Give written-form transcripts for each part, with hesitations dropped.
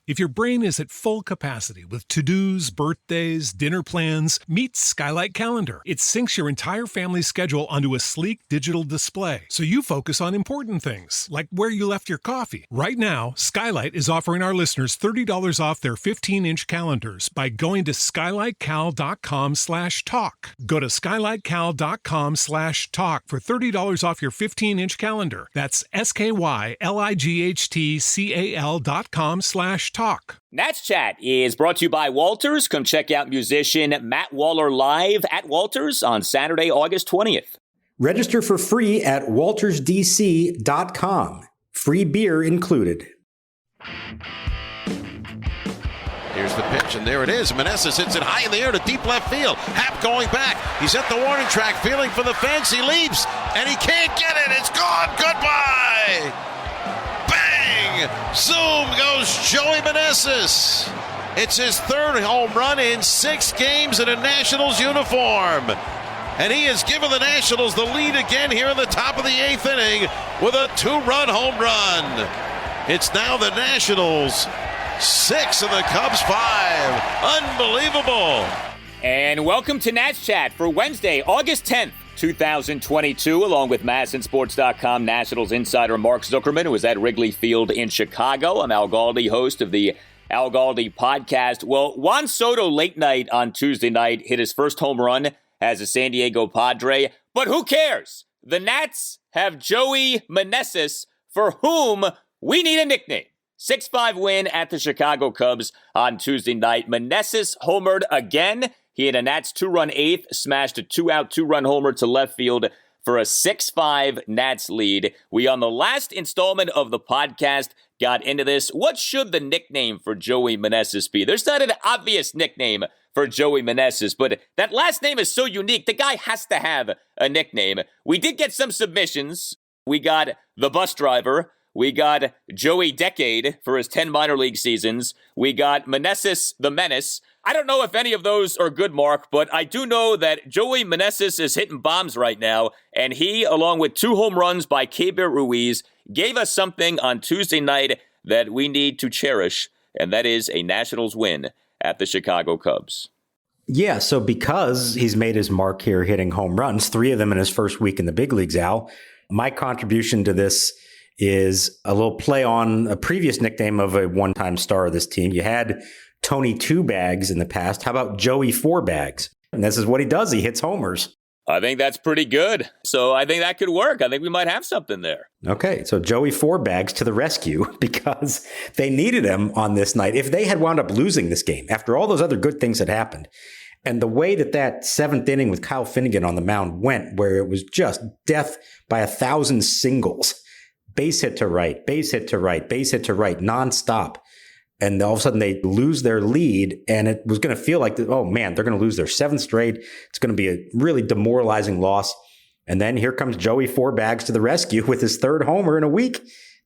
If your brain is at full capacity with to-dos, birthdays, dinner plans, meet Skylight Calendar. It syncs your entire family's schedule onto a sleek digital display, so you focus on important things, like where you left your coffee. Right now, Skylight is offering our listeners $30 off their 15-inch calendars by going to skylightcal.com/talk. Go to skylightcal.com/talk for $30 off your 15-inch calendar. That's skylightcal.com/talk. Nats Chat is brought to you by Walters. Come check out musician Matt Waller live at Walters on Saturday, August 20th. Register for free at waltersdc.com. Free beer included. Here's the pitch, and there it is. Meneses hits it high in the air to deep left field. Happ going back. He's at the warning track, feeling for the fence. He leaps, and he can't get it. It's gone. Goodbye. Bang! Zoom goes Joey Meneses. It's his third home run in 6 games in a Nationals uniform. And he has given the Nationals the lead again here in the top of the 8th inning with a 2-run home run. It's now the Nationals 6 and the Cubs 5. Unbelievable. And welcome to Nats Chat for Wednesday, August 10th. 2022, along with MASNsports.com Nationals insider Mark Zuckerman, who is at Wrigley Field in Chicago. I'm Al Galdi, host of the Al Galdi podcast. Well, Juan Soto late night on Tuesday night hit his first home run as a San Diego Padre, but who cares? The Nats have Joey Meneses, for whom we need a nickname. 6-5 win at the Chicago Cubs on Tuesday night. Meneses homered again. He had a Nats 2-run 8th, smashed a 2-out, 2-run homer to left field for a 6-5 Nats lead. We, on the last installment of the podcast, got into this. What should the nickname for Joey Meneses be? There's not an obvious nickname for Joey Meneses, but that last name is so unique. The guy has to have a nickname. We did get some submissions. We got the bus driver. We got Joey Decade for his 10 minor league seasons. We got Meneses the Menace. I don't know if any of those are good, Mark, but I do know that Joey Meneses is hitting bombs right now, and he, along with 2 home runs by Keibert Ruiz, gave us something on Tuesday night that we need to cherish, and that is a Nationals win at the Chicago Cubs. Yeah, so because he's made his mark here hitting home runs, 3 of them in his first week in the big leagues, Al, my contribution to this is a little play on a previous nickname of a one-time star of this team. You had Tony 2 Bags in the past. How about Joey 4 Bags? And this is what he does. He hits homers. I think that's pretty good. So I think that could work. I think we might have something there. Okay, so Joey 4 Bags to the rescue because they needed him on this night. If they had wound up losing this game after all those other good things had happened, and the way that 7th inning with Kyle Finnegan on the mound went, where it was just death by 1,000 singles, base hit to right, base hit to right, base hit to right, nonstop. And all of a sudden they lose their lead, and it was going to feel like, oh man, they're going to lose their 7th straight. It's going to be a really demoralizing loss. And then here comes Joey 4 Bags to the rescue with his 3rd homer in a week.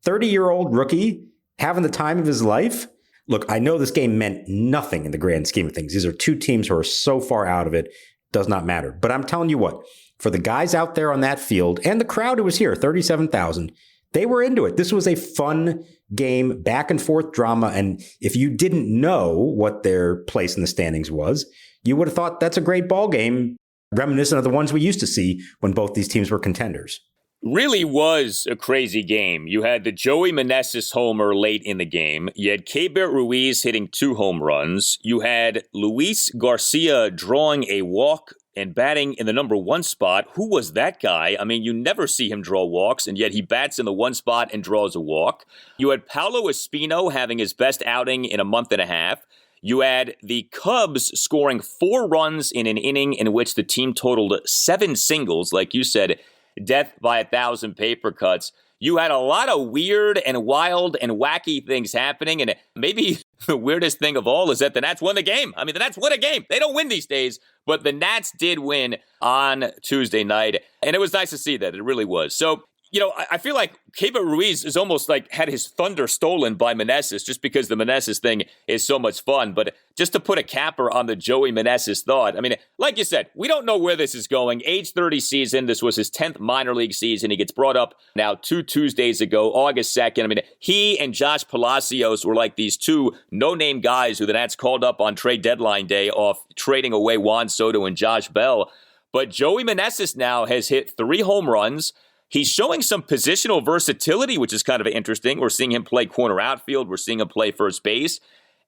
30-year-old rookie having the time of his life. Look, I know this game meant nothing in the grand scheme of things. These are 2 teams who are so far out of it. Does not matter. But I'm telling you what, for the guys out there on that field and the crowd who was here, 37,000, they were into it. This was a fun game, back and forth drama. And if you didn't know what their place in the standings was, you would have thought that's a great ball game, reminiscent of the ones we used to see when both these teams were contenders. Really was a crazy game. You had the Joey Meneses homer late in the game. You had Keibert Ruiz hitting 2 home runs. You had Luis Garcia drawing a walk and batting in the number 1 spot. Who was that guy? I mean, you never see him draw walks, and yet he bats in the 1 spot and draws a walk. You had Paolo Espino having his best outing in a month and a half. You had the Cubs scoring 4 runs in an inning in which the team totaled 7 singles, like you said, death by 1,000 paper cuts. You had a lot of weird and wild and wacky things happening, and maybe the weirdest thing of all is that the Nats won the game. I mean, the Nats win a game. They don't win these days, but the Nats did win on Tuesday night, and it was nice to see that. It really was. So I feel like Keibert Ruiz is almost like had his thunder stolen by Meneses just because the Meneses thing is so much fun. But just to put a capper on the Joey Meneses thought, I mean, like you said, we don't know where this is going. Age 30 season. This was his 10th minor league season. He gets brought up now 2 Tuesdays ago, August 2nd. I mean, he and Josh Palacios were like these two no-name guys who the Nats called up on trade deadline day off trading away Juan Soto and Josh Bell. But Joey Meneses now has hit 3 home runs. He's showing some positional versatility, which is kind of interesting. We're seeing him play corner outfield. We're seeing him play first base.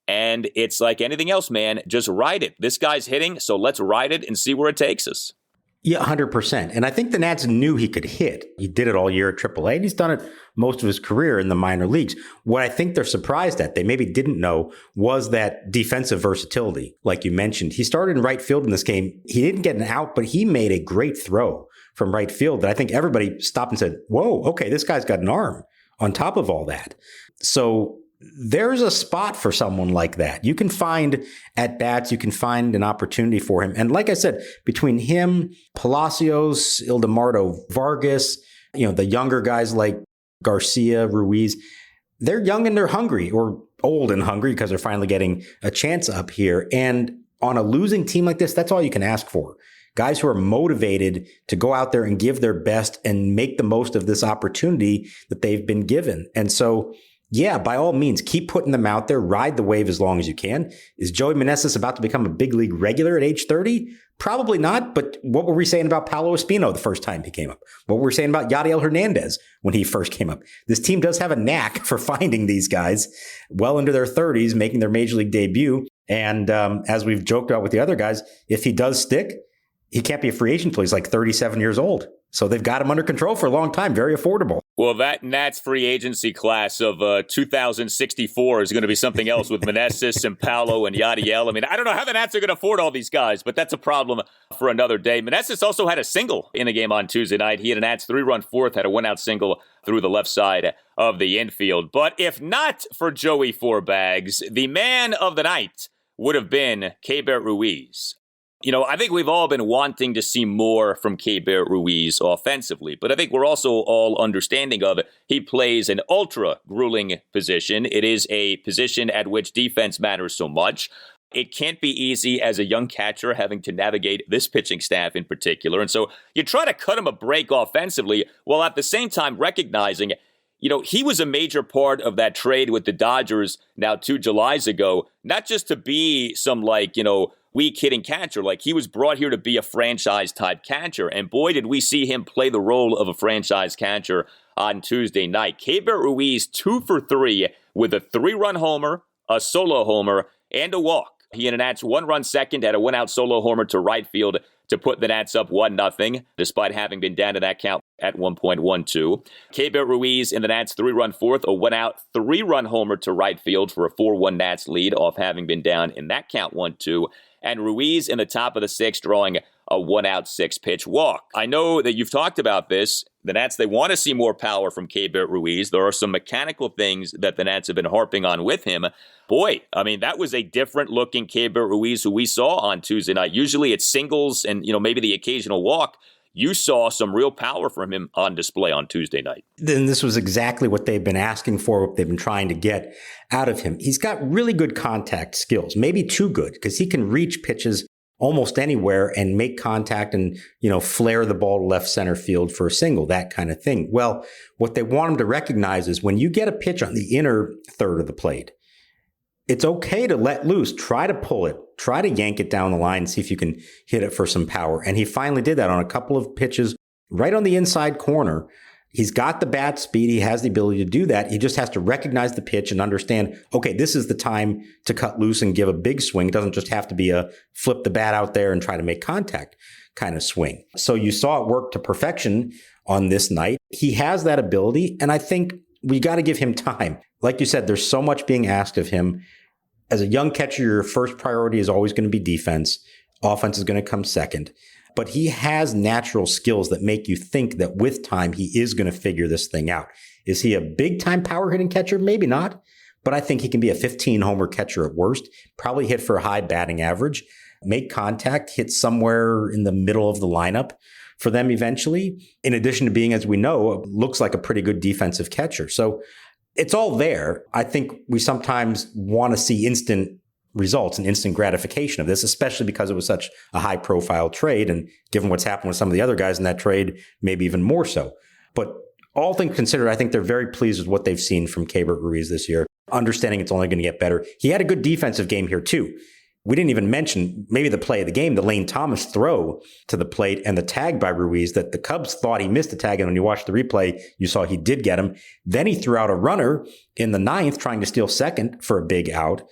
And it's like anything else, man. Just ride it. This guy's hitting, so let's ride it and see where it takes us. Yeah, 100%. And I think the Nats knew he could hit. He did it all year at AAA, and he's done it most of his career in the minor leagues. What I think they're surprised at, they maybe didn't know, was that defensive versatility, like you mentioned. He started in right field in this game. He didn't get an out, but he made a great throw from right field that I think everybody stopped and said, whoa, okay, this guy's got an arm on top of all that. So there's a spot for someone like that. You can find at bats, you can find an opportunity for him. And like I said, between him, Palacios, Ildemardo Vargas, the younger guys like Garcia, Ruiz, they're young and they're hungry, or old and hungry because they're finally getting a chance up here. And on a losing team like this, that's all you can ask for. Guys who are motivated to go out there and give their best and make the most of this opportunity that they've been given. And so, yeah, by all means, keep putting them out there. Ride the wave as long as you can. Is Joey Meneses about to become a big league regular at age 30? Probably not. But what were we saying about Paolo Espino the first time he came up? What were we saying about Yadiel Hernandez when he first came up? This team does have a knack for finding these guys well into their 30s, making their major league debut. And as we've joked about with the other guys, if he does stick, he can't be a free agent until he's like 37 years old. So they've got him under control for a long time. Very affordable. Well, that Nats free agency class of 2064 is going to be something else with Meneses and Paolo and Yadiel. I mean, I don't know how the Nats are going to afford all these guys, but that's a problem for another day. Meneses also had a single in the game on Tuesday night. He had a Nats 3-run fourth, had a 1-out single through the left side of the infield. But if not for Joey Fourbags, the man of the night would have been Keibert Ruiz. I think we've all been wanting to see more from Keibert Ruiz offensively, but I think we're also all understanding of it. He plays an ultra grueling position. It is a position at which defense matters so much. It can't be easy as a young catcher having to navigate this pitching staff in particular. And so you try to cut him a break offensively while at the same time recognizing, he was a major part of that trade with the Dodgers now 2 Julys ago, not just to be some weak hitting catcher. Like, he was brought here to be a franchise type catcher. And boy, did we see him play the role of a franchise catcher on Tuesday night. Keibert Ruiz 2 for 3 with a 3-run homer, a solo homer, and a walk. He and the Nats 1-run second, had a 1-out solo homer to right field to put the Nats up 1-0, despite having been down to that count at 1.12. Keibert Ruiz in the Nats 3-run fourth, a 1-out 3-run homer to right field for a 4-1 Nats lead off having been down in that count 1-2. And Ruiz in the top of the 6th drawing a 1-out 6-pitch walk. I know that you've talked about this. The Nats, they want to see more power from Keibert Ruiz. There are some mechanical things that the Nats have been harping on with him. Boy, I mean, that was a different looking Keibert Ruiz who we saw on Tuesday night. Usually it's singles and, maybe the occasional walk. You saw some real power from him on display on Tuesday night. Then this was exactly what they've been asking for, what they've been trying to get out of him. He's got really good contact skills, maybe too good, because he can reach pitches almost anywhere and make contact and, flare the ball to left center field for a single, that kind of thing. Well, what they want him to recognize is when you get a pitch on the inner third of the plate, it's okay to let loose, try to pull it, try to yank it down the line, see if you can hit it for some power. And he finally did that on a couple of pitches right on the inside corner. He's got the bat speed. He has the ability to do that. He just has to recognize the pitch and understand, okay, this is the time to cut loose and give a big swing. It doesn't just have to be a flip the bat out there and try to make contact kind of swing. So you saw it work to perfection on this night. He has that ability, and I think we got to give him time. Like you said, there's so much being asked of him. As a young catcher, your first priority is always going to be defense. Offense is going to come second. But he has natural skills that make you think that with time, he is going to figure this thing out. Is he a big-time power-hitting catcher? Maybe not. But I think he can be a 15-homer catcher at worst. Probably hit for a high batting average. Make contact, hit somewhere in the middle of the lineup for them eventually, in addition to being, as we know, looks like a pretty good defensive catcher. So it's all there. I think we sometimes want to see instant results and instant gratification of this, especially because it was such a high profile trade. And given what's happened with some of the other guys in that trade, maybe even more so. But all things considered, I think they're very pleased with what they've seen from Keibert Ruiz this year, understanding it's only going to get better. He had a good defensive game here too. We didn't even mention maybe the play of the game, the Lane Thomas throw to the plate and the tag by Ruiz that the Cubs thought he missed the tag. And when you watch the replay, you saw he did get him. Then he threw out a runner in the ninth, trying to steal second for a big out,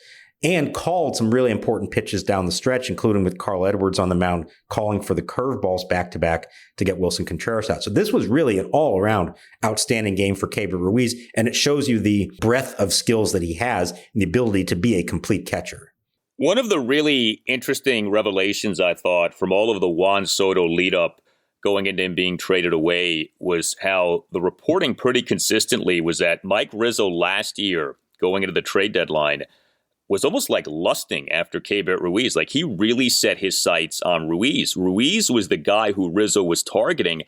and called some really important pitches down the stretch, including with Carl Edwards on the mound, calling for the curveballs back-to-back to get Wilson Contreras out. So this was really an all-around outstanding game for Keibert Ruiz, and it shows you the breadth of skills that he has and the ability to be a complete catcher. One of the really interesting revelations, I thought, from all of the Juan Soto lead-up going into him being traded away was how the reporting pretty consistently was that Mike Rizzo last year, going into the trade deadline, was almost like lusting after Keibert Ruiz. Like, he really set his sights on Ruiz. Ruiz was the guy who Rizzo was targeting,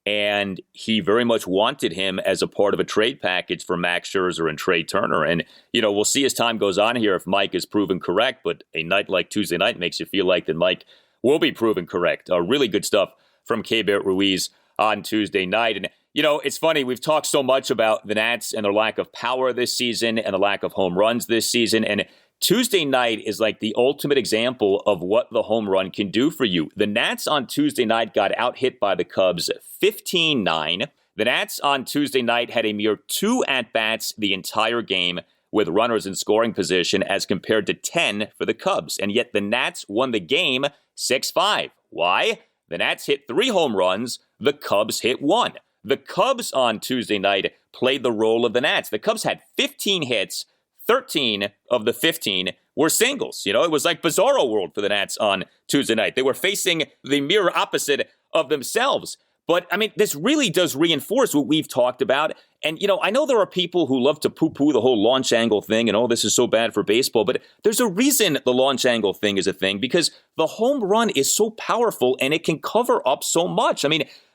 and he very much wanted him as a part of a trade package for Max Scherzer and Trey Turner. And, we'll see as time goes on here if Mike is proven correct, but a night like Tuesday night makes you feel like that Mike will be proven correct. Really good stuff from Keibert Ruiz on Tuesday night. And, it's funny, we've talked so much about the Nats and their lack of power this season and the lack of home runs this season, and Tuesday night is like the ultimate example of what the home run can do for you. The Nats on Tuesday night got out-hit by the Cubs 15-9. The Nats on Tuesday night had a mere 2 at-bats the entire game with runners in scoring position as compared to 10 for the Cubs. And yet the Nats won the game 6-5. Why? The Nats hit 3 home runs. The Cubs hit 1. The Cubs on Tuesday night played the role of the Nats. The Cubs had 15 hits. 13 of the 15 were singles. It was like bizarro world for the Nats on Tuesday night. They were facing the mirror opposite of themselves. But, this really does reinforce what we've talked about. And, I know there are people who love to poo-poo the whole launch angle thing and, this is so bad for baseball. But there's a reason the launch angle thing is a thing, because the home run is so powerful and it can cover up so much.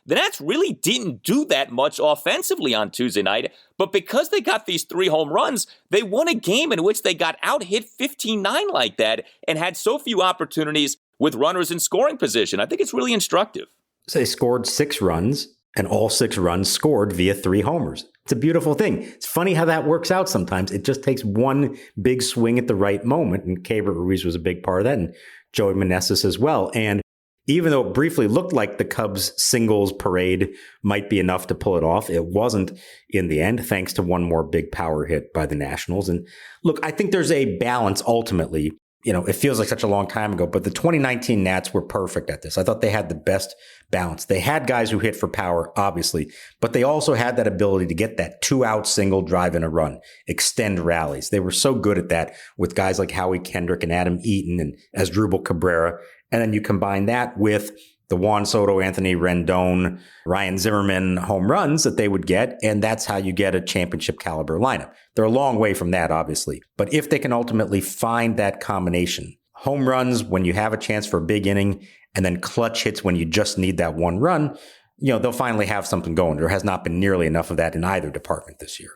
The Nats really didn't do that much offensively on Tuesday night, but because they got these 3 home runs, they won a game in which they got out-hit 15-9 like that and had so few opportunities with runners in scoring position. I think it's really instructive. So they scored 6 runs, and all 6 runs scored via 3 homers. It's a beautiful thing. It's funny how that works out sometimes. It just takes one big swing at the right moment, and Keibert Ruiz was a big part of that, and Joey Meneses as well. And even though it briefly looked like the Cubs singles parade might be enough to pull it off, it wasn't in the end, thanks to one more big power hit by the Nationals. And look, I think there's a balance ultimately. It feels like such a long time ago, but the 2019 Nats were perfect at this. I thought they had the best balance. They had guys who hit for power, obviously, but they also had that ability to get that 2-out single, drive in a run, extend rallies. They were so good at that with guys like Howie Kendrick and Adam Eaton and Asdrubal Cabrera. And then you combine that with the Juan Soto, Anthony Rendon, Ryan Zimmerman home runs that they would get, and that's how you get a championship caliber lineup. They're a long way from that, obviously. But if they can ultimately find that combination, home runs when you have a chance for a big inning, and then clutch hits when you just need that one run, they'll finally have something going. There has not been nearly enough of that in either department this year.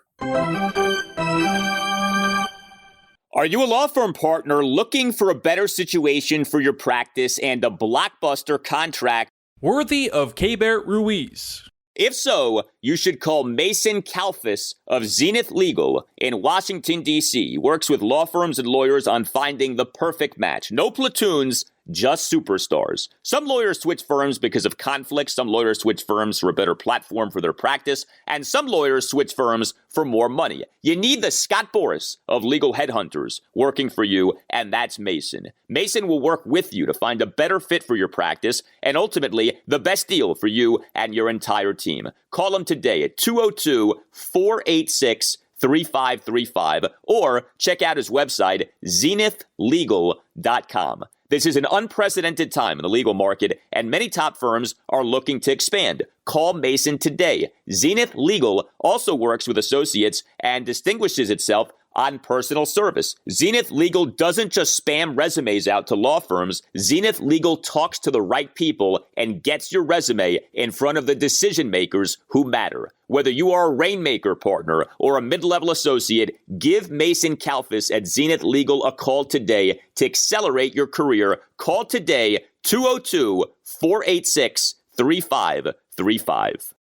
Are you a law firm partner looking for a better situation for your practice and a blockbuster contract worthy of Keibert Ruiz? If so, you should call Mason Kalfas of Zenith Legal in Washington, D.C. He works with law firms and lawyers on finding the perfect match. No platoons, just superstars. Some lawyers switch firms because of conflict. Some lawyers switch firms for a better platform for their practice. And some lawyers switch firms for more money. You need the Scott Boras of legal headhunters working for you, and that's Mason. Mason will work with you to find a better fit for your practice and ultimately the best deal for you and your entire team. Call him today at 202-486-3535 or check out his website, zenithlegal.com. This is an unprecedented time in the legal market, and many top firms are looking to expand. Call Mason today. Zenith Legal also works with associates and distinguishes itself on personal service. Zenith Legal doesn't just spam resumes out to law firms. Zenith Legal talks to the right people and gets your resume in front of the decision makers who matter. Whether you are a Rainmaker partner or a mid-level associate, give Mason Kalfas at Zenith Legal a call today to accelerate your career. Call today, 202-486-3535.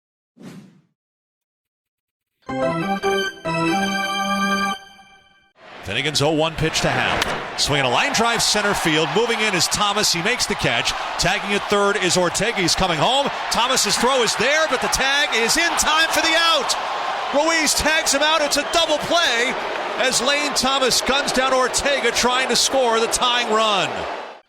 Finnegan's 0-1 pitch to Happ. Swinging a line drive center field. Moving in is Thomas. He makes the catch. Tagging at third is Ortega. He's coming home. Thomas's throw is there, but the tag is in time for the out. Ruiz tags him out. It's a double play as Lane Thomas guns down Ortega trying to score the tying run.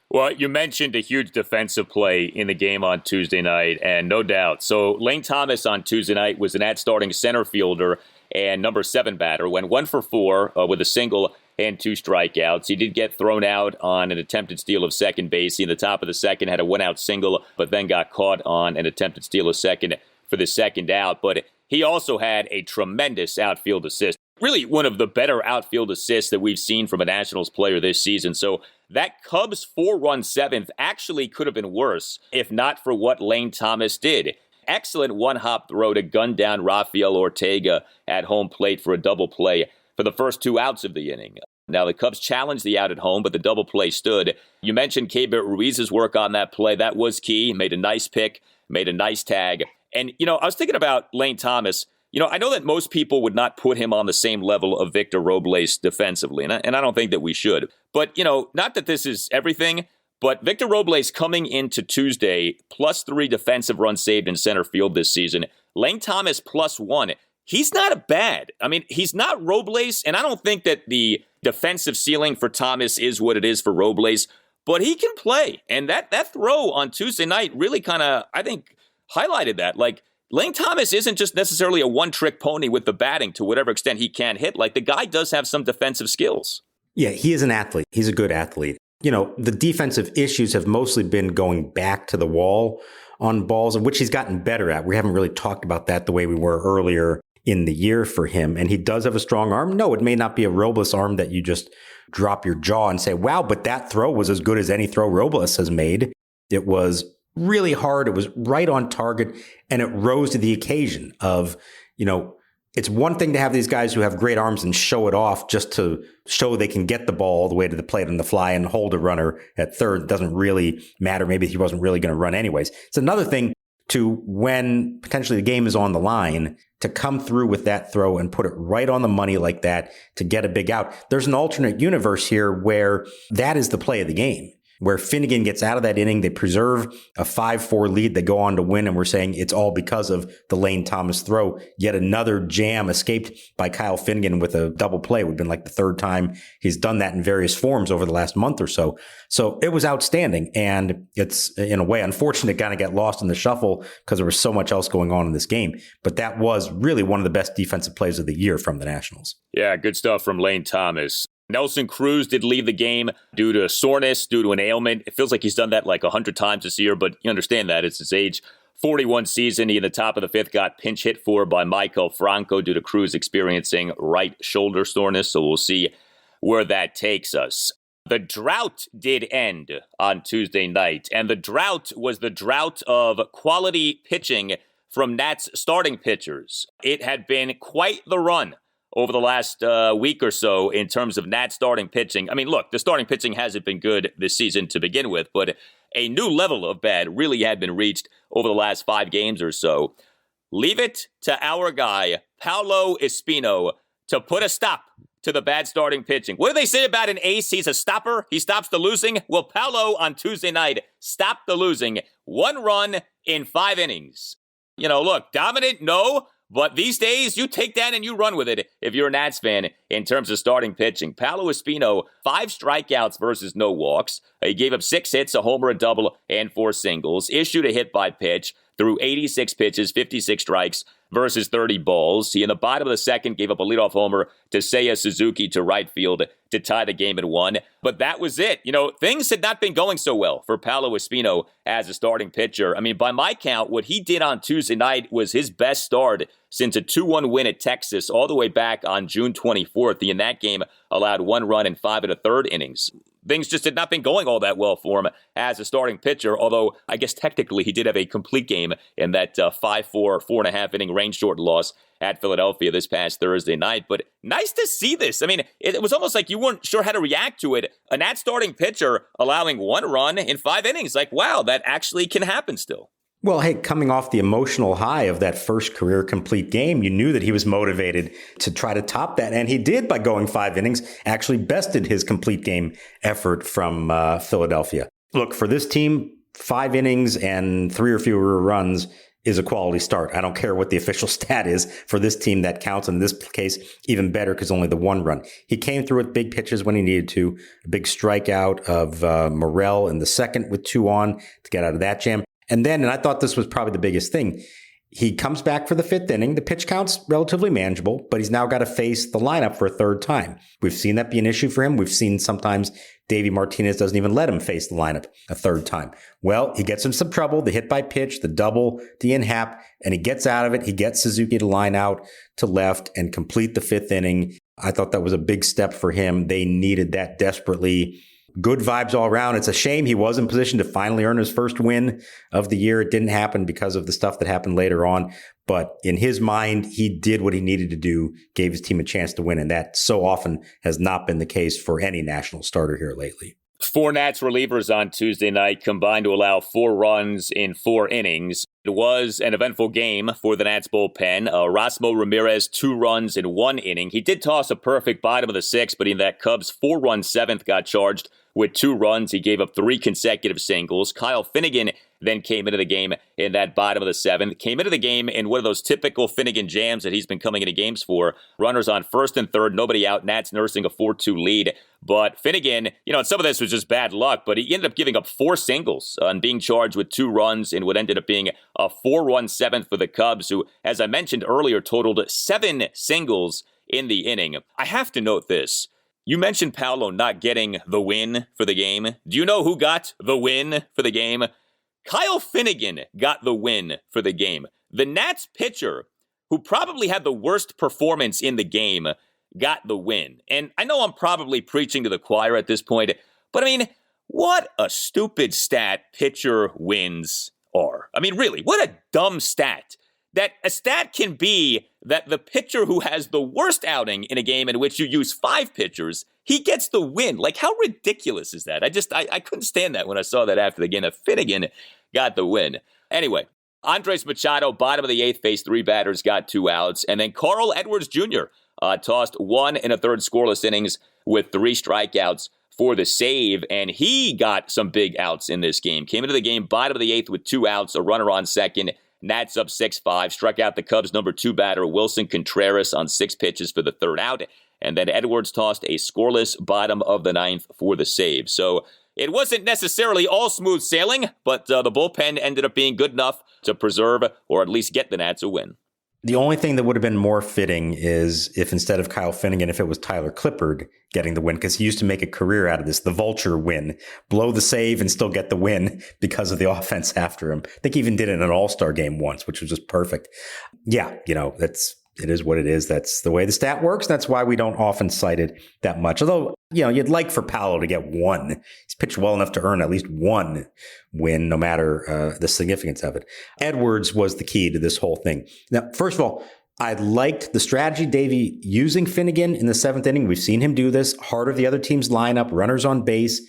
Well, you mentioned a huge defensive play in the game on Tuesday night, and no doubt. So Lane Thomas on Tuesday night was an starting center fielder and number 7 batter. Went 1 for 4 with a single and 2 strikeouts. He did get thrown out on an attempted steal of second base. He, in the top of the second, had a 1-out single, but then got caught on an attempted steal of second for the second out. But he also had a tremendous outfield assist. Really one of the better outfield assists that we've seen from a Nationals player this season. So that Cubs 4-run 7th actually could have been worse if not for what Lane Thomas did. Excellent one-hop throw to gun down Rafael Ortega at home plate for a double play for the first 2 outs of the inning. Now, the Cubs challenged the out at home, but the double play stood. You mentioned Keibert Ruiz's work on that play. That was key. Made a nice pick, made a nice tag. And, I was thinking about Lane Thomas. I know that most people would not put him on the same level of Victor Robles defensively, and I don't think that we should. But, not that this is everything, but Victor Robles coming into Tuesday, +3 defensive runs saved in center field this season. Lane Thomas +1. He's not bad. I mean, he's not Robles, and I don't think that the defensive ceiling for Thomas is what it is for Robles, but he can play. And that throw on Tuesday night really kind of, I think, highlighted that. Like, Lane Thomas isn't just necessarily a one-trick pony with the batting to whatever extent he can hit. Like, the guy does have some defensive skills. Yeah, he is an athlete. He's a good athlete. The defensive issues have mostly been going back to the wall on balls, which he's gotten better at. We haven't really talked about that the way we were earlier in the year for him. And he does have a strong arm. No, it may not be a Robles arm that you just drop your jaw and say, wow, but that throw was as good as any throw Robles has made. It was really hard. It was right on target, and it rose to the occasion of, it's one thing to have these guys who have great arms and show it off just to show they can get the ball all the way to the plate on the fly and hold a runner at third. It doesn't really matter. Maybe he wasn't really going to run anyways. It's another thing to, when potentially the game is on the line, to come through with that throw and put it right on the money like that to get a big out. There's an alternate universe here where that is the play of the game, where Finnegan gets out of that inning. They preserve a 5-4 lead. They go on to win, and we're saying it's all because of the Lane Thomas throw. Yet another jam escaped by Kyle Finnegan with a double play. It would have been like the third time he's done that in various forms over the last month or so. So it was outstanding, and it's, in a way, unfortunate kind of get lost in the shuffle because there was so much else going on in this game. But that was really one of the best defensive plays of the year from the Nationals. Yeah, good stuff from Lane Thomas. Nelson Cruz did leave the game due to soreness, due to an ailment. It feels like he's done that like 100 times this year, but you understand that. It's his age 41 season. He, in the top of the 5th, got pinch hit for by Michael Franco due to Cruz experiencing right shoulder soreness, so we'll see where that takes us. The drought did end on Tuesday night, and the drought was the drought of quality pitching from Nats starting pitchers. It had been quite the run over the last week or so in terms of Nats starting pitching. I mean, look, the starting pitching hasn't been good this season to begin with, but a new level of bad really had been reached over the last 5 games or so. Leave it to our guy, Paolo Espino, to put a stop to the bad starting pitching. What do they say about an ace? He's a stopper. He stops the losing. Well, Paolo on Tuesday night stopped the losing. 1 run in 5 innings. Look, dominant, no. But these days, you take that and you run with it if you're a Nats fan in terms of starting pitching. Paolo Espino, 5 strikeouts versus no walks. He gave up 6 hits, a homer, a double, and 4 singles. Issued a hit by pitch through 86 pitches, 56 strikes versus 30 balls. He, in the bottom of the second, gave up a leadoff homer to Seiya Suzuki to right field to tie the game at 1. But that was it. Things had not been going so well for Paolo Espino as a starting pitcher. I mean, by my count, what he did on Tuesday night was his best start since a 2-1 win at Texas all the way back on June 24th. He, in that game, allowed 1 run in 5 1/3 innings. Things just had not been going all that well for him as a starting pitcher, although I guess technically he did have a complete game in that 5-4, 4.5 inning rain-shortened loss at Philadelphia this past Thursday night. But nice to see this. I mean, it was almost like you weren't sure how to react to it. A Nats starting pitcher allowing 1 run in 5 innings. Like, wow, that actually can happen still. Well, hey, coming off the emotional high of that first career complete game, you knew that he was motivated to try to top that. And he did by going 5 innings, actually bested his complete game effort from Philadelphia. Look, for this team, 5 innings and 3 or fewer runs is a quality start. I don't care what the official stat is. For this team, that counts. In this case, even better because only the 1 run. He came through with big pitches when he needed to. A big strikeout of Morel in the second with 2 on to get out of that jam. And I thought this was probably the biggest thing, he comes back for the 5th inning. The pitch count's relatively manageable, but he's now got to face the lineup for a 3rd time. We've seen that be an issue for him. We've seen sometimes Davey Martinez doesn't even let him face the lineup a 3rd time. Well, he gets in some trouble, the hit by pitch, the double, the in-hap, and he gets out of it. He gets Suzuki to line out to left and complete the 5th inning. I thought that was a big step for him. They needed that desperately. Good vibes all around. It's a shame he was in position to finally earn his first win of the year. It didn't happen because of the stuff that happened later on. But in his mind, he did what he needed to do, gave his team a chance to win. And that so often has not been the case for any national starter here lately. 4 Nats relievers on Tuesday night combined to allow 4 runs in 4 innings. It was an eventful game for the Nats bullpen. Erasmo Ramirez, 2 runs in 1 inning. He did toss a perfect bottom of the 6th, but in that Cubs 4-run 7th got charged with 2 runs. He gave up 3 consecutive singles. Kyle Finnegan then came into the game in that bottom of the 7th. Came into the game in one of those typical Finnegan jams that he's been coming into games for. Runners on 1st and 3rd, nobody out. Nats nursing a 4-2 lead. But Finnegan, and some of this was just bad luck, but he ended up giving up 4 singles and being charged with 2 runs in what ended up being a 4-run 7th for the Cubs, who, as I mentioned earlier, totaled 7 singles in the inning. I have to note this. You mentioned Paolo not getting the win for the game. Do you know who got the win for the game? Kyle Finnegan got the win for the game. The Nats pitcher, who probably had the worst performance in the game, got the win. And I know I'm probably preaching to the choir at this point, but I mean, what a stupid stat pitcher wins are. I mean, really, what a dumb stat. That a stat can be that the pitcher who has the worst outing in a game in which you use 5 pitchers, he gets the win. Like, how ridiculous is that? I couldn't stand that when I saw that after the game, that Finnegan got the win. Anyway, Andres Machado, bottom of the 8th, faced 3 batters, got 2 outs. And then Carl Edwards Jr. Tossed 1 1/3 scoreless innings with 3 strikeouts for the save, and he got some big outs in this game. Came into the game bottom of the 8th with 2 outs, a runner on second. Nats up 6-5, struck out the Cubs' number 2 batter, Wilson Contreras, on 6 pitches for the 3rd out. And then Edwards tossed a scoreless bottom of the 9th for the save. So it wasn't necessarily all smooth sailing, but the bullpen ended up being good enough to preserve or at least get the Nats a win. The only thing that would have been more fitting is if instead of Kyle Finnegan, if it was Tyler Clippard getting the win, because he used to make a career out of this, the vulture win, blow the save and still get the win because of the offense after him. I think he even did it in an all-star game once, which was just perfect. Yeah, it is what it is. That's the way the stat works. That's why we don't often cite it that much. Although, you'd like for Paolo to get 1. He's pitched well enough to earn at least 1 win, no matter the significance of it. Edwards was the key to this whole thing. Now, first of all, I liked the strategy Davey using Finnegan in the 7th inning. We've seen him do this. Heart of the other team's lineup, runners on base.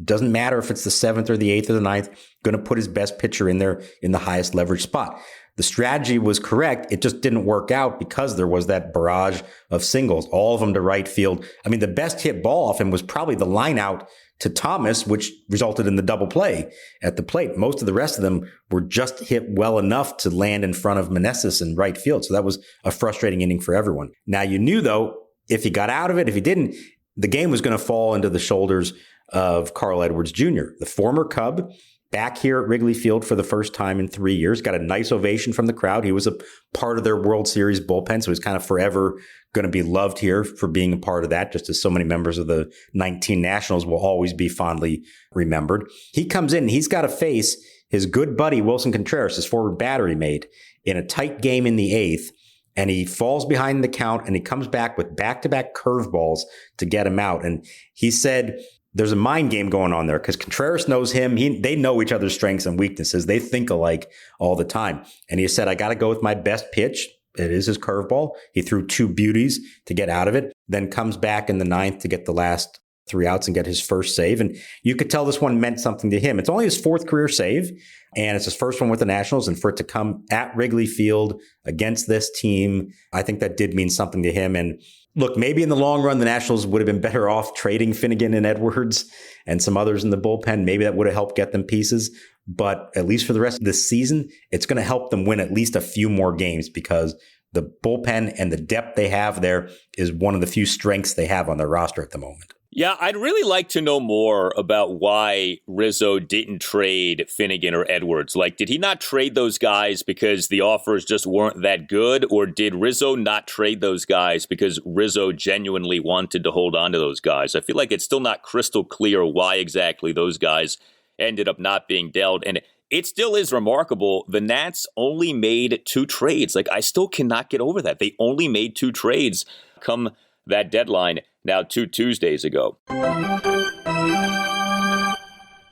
Doesn't matter if it's the 7th or the 8th or the 9th. Going to put his best pitcher in there in the highest leverage spot. The strategy was correct. It just didn't work out because there was that barrage of singles, all of them to right field. I mean, the best hit ball off him was probably the line out to Thomas, which resulted in the double play at the plate. Most of the rest of them were just hit well enough to land in front of Meneses in right field. So that was a frustrating inning for everyone. Now, you knew, though, if he got out of it, if he didn't, the game was going to fall into the shoulders of Carl Edwards Jr., the former Cub. back here at Wrigley Field for the first time in 3 years. Got a nice ovation from the crowd. He was a part of their World Series bullpen, so he's kind of forever going to be loved here for being a part of that, just as so many members of the 19 Nationals will always be fondly remembered. He comes in and he's got to face his good buddy Wilson Contreras, his forward batter he made, in a tight game in the eighth, and he falls behind the count and he comes back with back-to-back curveballs to get him out. And he said there's a mind game going on there because Contreras knows him. They know each other's strengths and weaknesses. They think alike all the time. And he said, I got to go with my best pitch. It is his curveball. He threw two beauties to get out of it, then comes back in the ninth to get the last 3 outs and get his first save. And you could tell this one meant something to him. It's only his fourth career save, and it's his first one with the Nationals. And for it to come at Wrigley Field against this team, I think that did mean something to him. And look, maybe in the long run, the Nationals would have been better off trading Finnegan and Edwards and some others in the bullpen. Maybe that would have helped get them pieces. But at least for the rest of this season, it's going to help them win at least a few more games because the bullpen and the depth they have there is one of the few strengths they have on their roster at the moment. Yeah, I'd really like to know more about why Rizzo didn't trade Finnegan or Edwards. Like, did he not trade those guys because the offers just weren't that good? Or did Rizzo not trade those guys because Rizzo genuinely wanted to hold on to those guys? I feel like it's still not crystal clear why exactly those guys ended up not being dealt. And it still is remarkable. The Nats only made 2 trades. Like, I still cannot get over that. They only made 2 trades come that deadline now 2 Tuesdays ago.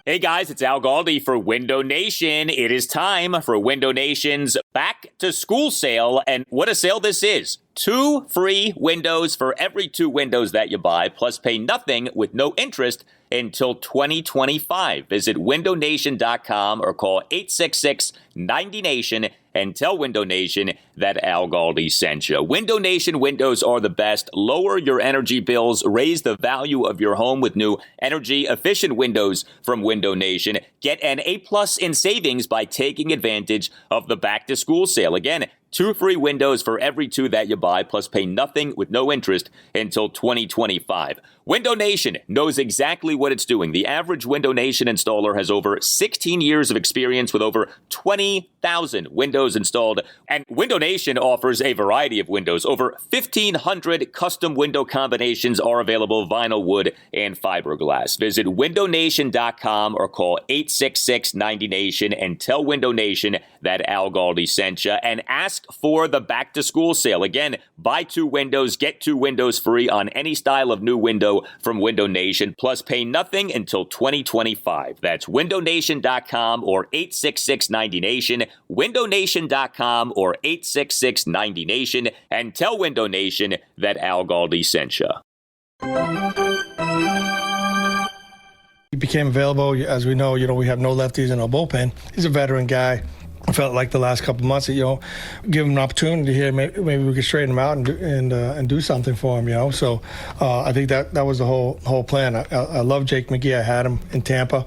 Hey guys, it's Al Galdi for Window Nation. It is time for Window Nation's back to school sale. And what a sale this is. 2 free windows for every 2 windows that you buy, plus pay nothing with no interest until 2025. Visit windownation.com or call 866-90-NATION and tell Window Nation that Al Galdi sent you. Window Nation windows are the best. Lower your energy bills. Raise the value of your home with new energy-efficient windows from Window Nation. Get an A+ in savings by taking advantage of the back-to-school sale. Again, 2 free windows for every 2 that you buy, plus pay nothing with no interest until 2025. Window Nation knows exactly what it's doing. The average Window Nation installer has over 16 years of experience with over 20,000 windows installed. And Window Nation offers a variety of windows. Over 1,500 custom window combinations are available: vinyl, wood, and fiberglass. Visit windownation.com or call 866-90-NATION and tell Window Nation that Al Galdi sent you. And ask for the back-to-school sale. Again, buy 2 windows, get 2 windows free on any style of new window from Window Nation, plus pay nothing until 2025. That's windownation.com or 866-90-NATION, windownation.com or 866-90-NATION, and tell Window Nation that Al Galdi sent you. He became available. As we know, we have no lefties in our bullpen. He's a veteran guy. I felt like the last couple of months that, give him an opportunity here. Maybe we could straighten him out and do something for him, So I think that was the whole plan. I love Jake McGee. I had him in Tampa.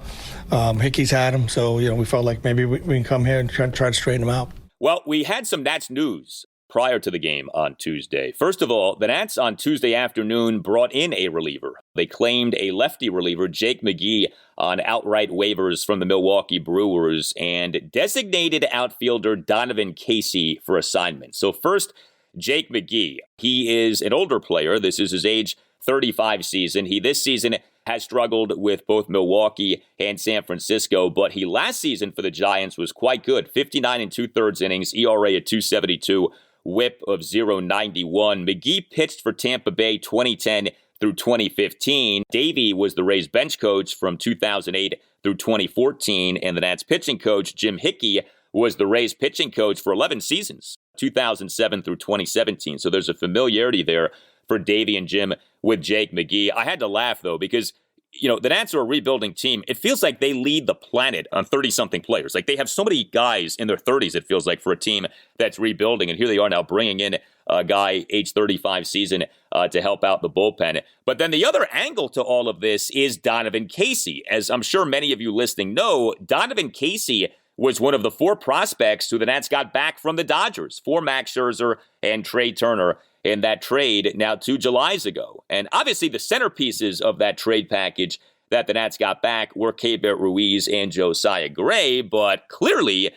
Hickey's had him. So, we felt like maybe we can come here and try to straighten him out. Well, we had some Nats news prior to the game on Tuesday. First of all, the Nats on Tuesday afternoon brought in a reliever. They claimed a lefty reliever, Jake McGee, on outright waivers from the Milwaukee Brewers, and designated outfielder Donovan Casey for assignment. So first, Jake McGee. He is an older player. This is his age 35 season. He this season has struggled with both Milwaukee and San Francisco, but he last season for the Giants was quite good. 59 2/3 innings, ERA at 2.72, whip of 0.91. McGee pitched for Tampa Bay 2010 through 2015. Davey was the Rays bench coach from 2008 through 2014, and the Nats pitching coach, Jim Hickey, was the Rays pitching coach for 11 seasons, 2007 through 2017. So there's a familiarity there for Davey and Jim with Jake McGee. I had to laugh, though, because the Nats are a rebuilding team. It feels like they lead the planet on 30-something players. Like, they have so many guys in their 30s, it feels like, for a team that's rebuilding. And here they are now bringing in a guy, age 35 season, to help out the bullpen. But then the other angle to all of this is Donovan Casey. As I'm sure many of you listening know, Donovan Casey was one of the 4 prospects who the Nats got back from the Dodgers for Max Scherzer and Trey Turner in that trade now 2 Julys ago. And obviously the centerpieces of that trade package that the Nats got back were Keibert Ruiz and Josiah Gray, but clearly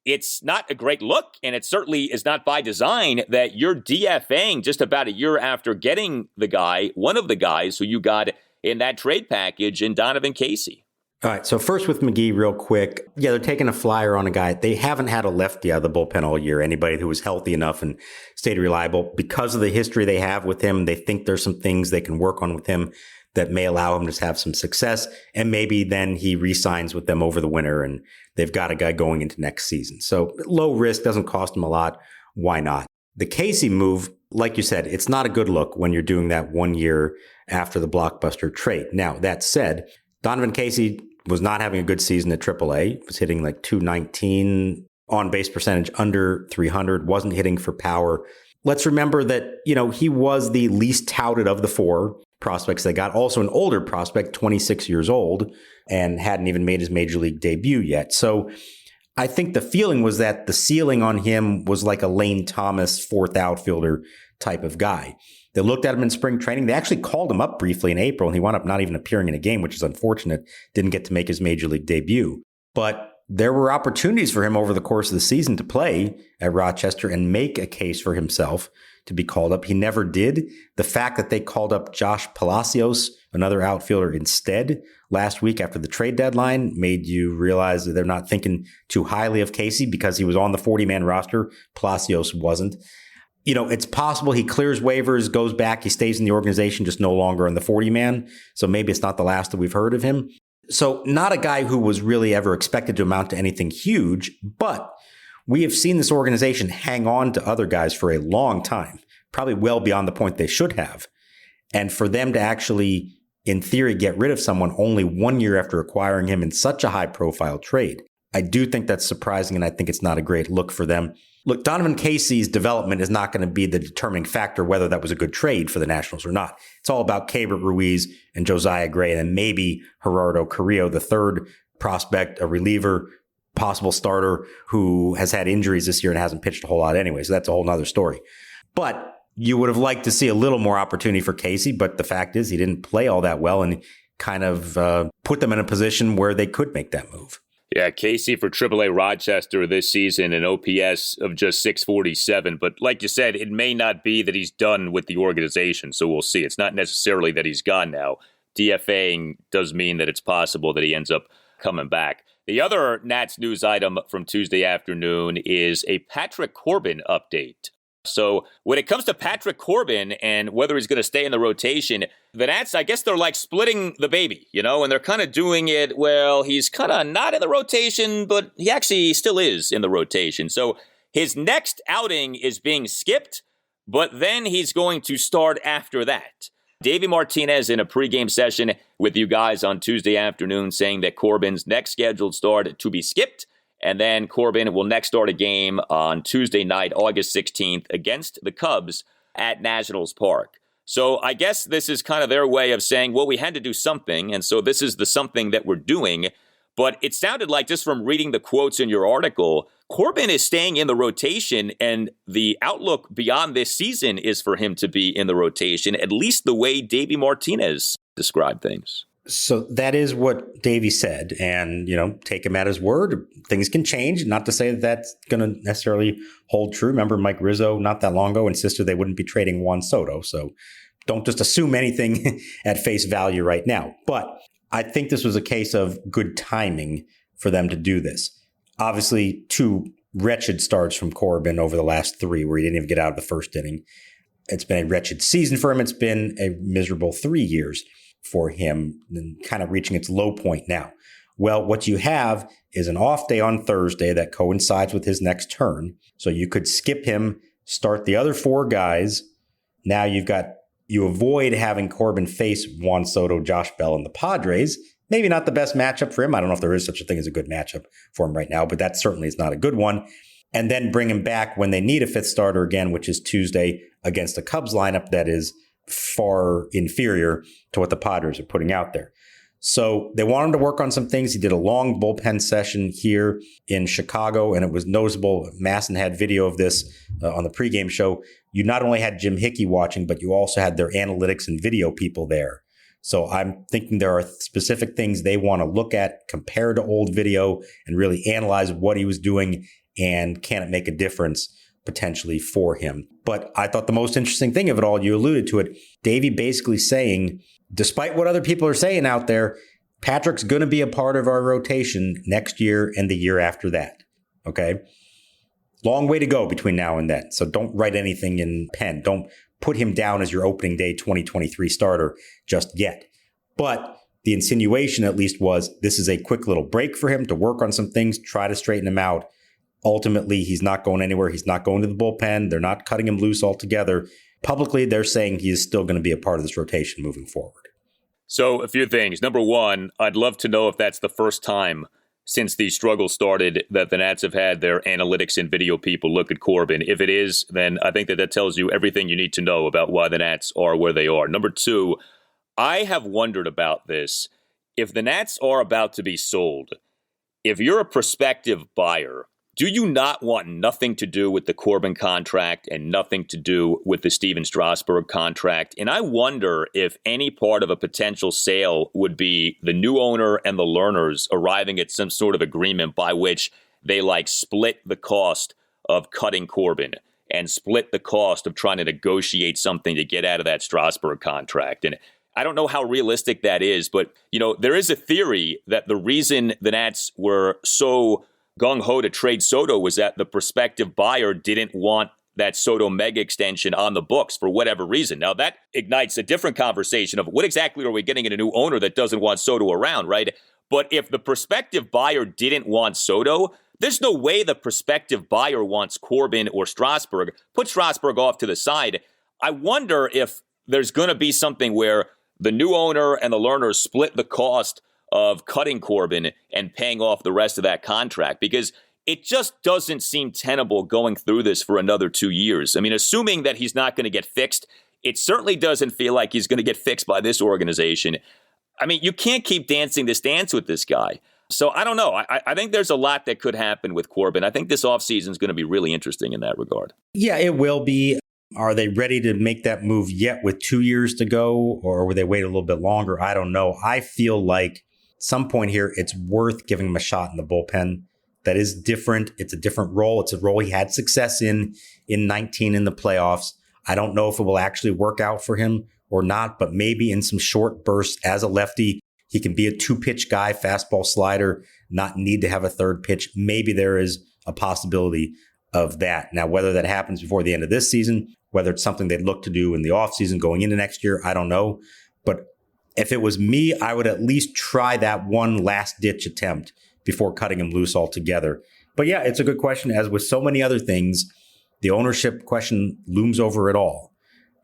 it's not a great look, and it certainly is not by design that you're DFAing just about a year after getting the guy, one of the guys who you got in that trade package in Donovan Casey. All right, so first with McGee real quick. Yeah, they're taking a flyer on a guy. They haven't had a lefty out of the bullpen all year, anybody who was healthy enough and stayed reliable. Because of the history they have with him, they think there's some things they can work on with him that may allow him to have some success. And maybe then he re-signs with them over the winter and they've got a guy going into next season. So low risk, doesn't cost them a lot. Why not? The Casey move, like you said, it's not a good look when you're doing that 1 year after the blockbuster trade. Now, that said, Donovan Casey was not having a good season at AAA, was hitting like 219 on base percentage under 300, wasn't hitting for power. Let's remember that, he was the least touted of the four prospects they got. Also an older prospect, 26 years old, and hadn't even made his major league debut yet. So I think the feeling was that the ceiling on him was like a Lane Thomas fourth outfielder type of guy. They looked at him in spring training. They actually called him up briefly in April, and he wound up not even appearing in a game, which is unfortunate. Didn't get to make his major league debut. But there were opportunities for him over the course of the season to play at Rochester and make a case for himself to be called up. He never did. The fact that they called up Josh Palacios, another outfielder, instead last week after the trade deadline made you realize that they're not thinking too highly of Casey because he was on the 40-man roster. Palacios wasn't. It's possible he clears waivers, goes back, he stays in the organization, just no longer on the 40-man. So maybe it's not the last that we've heard of him. So not a guy who was really ever expected to amount to anything huge, but we have seen this organization hang on to other guys for a long time, probably well beyond the point they should have. And for them to actually, in theory, get rid of someone only 1 year after acquiring him in such a high-profile trade, I do think that's surprising, and I think it's not a great look for them. Look, Donovan Casey's development is not going to be the determining factor whether that was a good trade for the Nationals or not. It's all about Keibert Ruiz and Josiah Gray, and then maybe Gerardo Carrillo, the third prospect, a reliever, possible starter who has had injuries this year and hasn't pitched a whole lot anyway. So that's a whole nother story. But you would have liked to see a little more opportunity for Casey, but the fact is he didn't play all that well and kind of put them in a position where they could make that move. Yeah, Casey for AAA Rochester this season, an OPS of just 647. But like you said, it may not be that he's done with the organization, so we'll see. It's not necessarily that he's gone now. DFAing does mean that it's possible that he ends up coming back. The other Nats news item from Tuesday afternoon is a Patrick Corbin update. So when it comes to Patrick Corbin and whether he's going to stay in the rotation, the Nats, I guess they're like splitting the baby, and they're kind of doing it, well, he's kind of not in the rotation, but he actually still is in the rotation. So his next outing is being skipped, but then he's going to start after that. Davey Martinez in a pregame session with you guys on Tuesday afternoon saying that Corbin's next scheduled start to be skipped. And then Corbin will next start a game on Tuesday night, August 16th, against the Cubs at Nationals Park. So I guess this is kind of their way of saying, well, we had to do something, and so this is the something that we're doing. But it sounded like, just from reading the quotes in your article, Corbin is staying in the rotation, and the outlook beyond this season is for him to be in the rotation, at least the way Davey Martinez described things. So that is what Davey said, and, take him at his word. Things can change. Not to say that that's going to necessarily hold true. Remember, Mike Rizzo, not that long ago, insisted they wouldn't be trading Juan Soto. So don't just assume anything at face value right now. But I think this was a case of good timing for them to do this. Obviously, two wretched starts from Corbin over the last three, where he didn't even get out of the first inning. It's been a wretched season for him. It's been a miserable 3 years for him, and kind of reaching its low point now. Well, what you have is an off day on Thursday that coincides with his next turn. So you could skip him, start the other four guys. Now you avoid having Corbin face Juan Soto, Josh Bell, and the Padres. Maybe not the best matchup for him. I don't know if there is such a thing as a good matchup for him right now, but that certainly is not a good one. And then bring him back when they need a fifth starter again, which is Tuesday against the Cubs lineup that is far inferior to what the Padres are putting out there. So they want him to work on some things. He did a long bullpen session here in Chicago, and it was noticeable. Masson had video of this on the pregame show. You not only had Jim Hickey watching, but you also had their analytics and video people there So I'm thinking there are specific things they want to look at, compare to old video, and really analyze what he was doing and can it make a difference potentially for him. But I thought the most interesting thing of it all, you alluded to it, Davey basically saying, despite what other people are saying out there, Patrick's going to be a part of our rotation next year and the year after that. Okay? Long way to go between now and then. So don't write anything in pen. Don't put him down as your opening day 2023 starter just yet. But the insinuation at least was this is a quick little break for him to work on some things, try to straighten him out. Ultimately, he's not going anywhere. He's not going to the bullpen. They're not cutting him loose altogether. Publicly, they're saying he is still going to be a part of this rotation moving forward. So a few things. Number one, I'd love to know if that's the first time since these struggles started that the Nats have had their analytics and video people look at Corbin. If it is, then I think that tells you everything you need to know about why the Nats are where they are. Number two, I have wondered about this. If the Nats are about to be sold, if you're a prospective buyer, do you not want nothing to do with the Corbin contract and nothing to do with the Steven Strasburg contract? And I wonder if any part of a potential sale would be the new owner and the learners arriving at some sort of agreement by which they split the cost of cutting Corbin and split the cost of trying to negotiate something to get out of that Strasburg contract. And I don't know how realistic that is, but there is a theory that the reason the Nats were so gung-ho to trade Soto was that the prospective buyer didn't want that Soto mega extension on the books for whatever reason. Now, that ignites a different conversation of what exactly are we getting in a new owner that doesn't want Soto around, right? But if the prospective buyer didn't want Soto, there's no way the prospective buyer wants Corbin or Strasburg. Put Strasburg off to the side. I wonder if there's going to be something where the new owner and the learners split the cost of cutting Corbin and paying off the rest of that contract, because it just doesn't seem tenable going through this for another 2 years. I mean, assuming that he's not going to get fixed, it certainly doesn't feel like he's going to get fixed by this organization. I mean, you can't keep dancing this dance with this guy. So I don't know. I think there's a lot that could happen with Corbin. I think this offseason is going to be really interesting in that regard. Yeah, it will be. Are they ready to make that move yet with 2 years to go, or will they wait a little bit longer? I don't know. I feel like some point here, it's worth giving him a shot in the bullpen. That is different. It's a different role. It's a role he had success in 19 in the playoffs. I don't know if it will actually work out for him or not, but maybe in some short bursts as a lefty, he can be a 2-pitch guy, fastball slider, not need to have a third pitch. Maybe there is a possibility of that. Now, whether that happens before the end of this season, whether it's something they'd look to do in the offseason going into next year, I don't know. But if it was me, I would at least try that one last-ditch attempt before cutting him loose altogether. But yeah, it's a good question. As with so many other things, the ownership question looms over it all.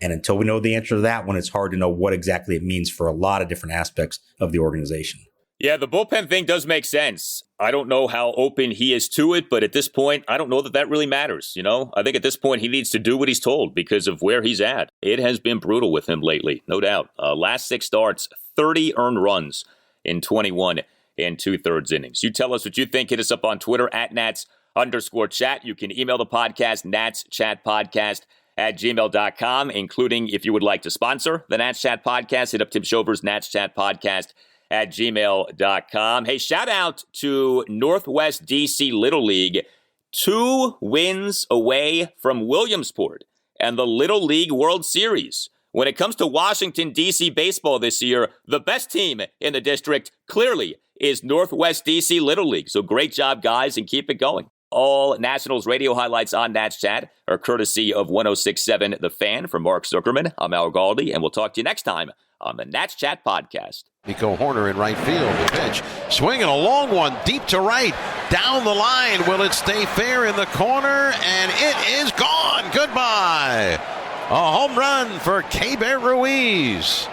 And until we know the answer to that one, it's hard to know what exactly it means for a lot of different aspects of the organization. Yeah, the bullpen thing does make sense. I don't know how open he is to it, but at this point, I don't know that really matters. I think at this point, he needs to do what he's told because of where he's at. It has been brutal with him lately, no doubt. Last 6 starts, 30 earned runs in 21 and 2/3 innings. You tell us what you think. Hit us up on Twitter at @Nats_chat. You can email the podcast, natschatpodcast@gmail.com, including if you would like to sponsor the Nats Chat Podcast. Hit up Tim Schober's Nats Chat Podcast @gmail.com. Hey, shout out to Northwest DC Little League, 2 wins away from Williamsport and the Little League World Series. When it comes to Washington, D.C. baseball this year, the best team in the district clearly is Northwest DC Little League. So great job, guys, and keep it going. All Nationals radio highlights on Nats Chat are courtesy of 106.7 The Fan. For Mark Zuckerman, I'm Al Galdi, and we'll talk to you next time on the Nats Chat Podcast. Nico Horner in right field. The pitch. Swinging a long one deep to right. Down the line. Will it stay fair in the corner? And it is gone. Goodbye. A home run for Keibert Ruiz.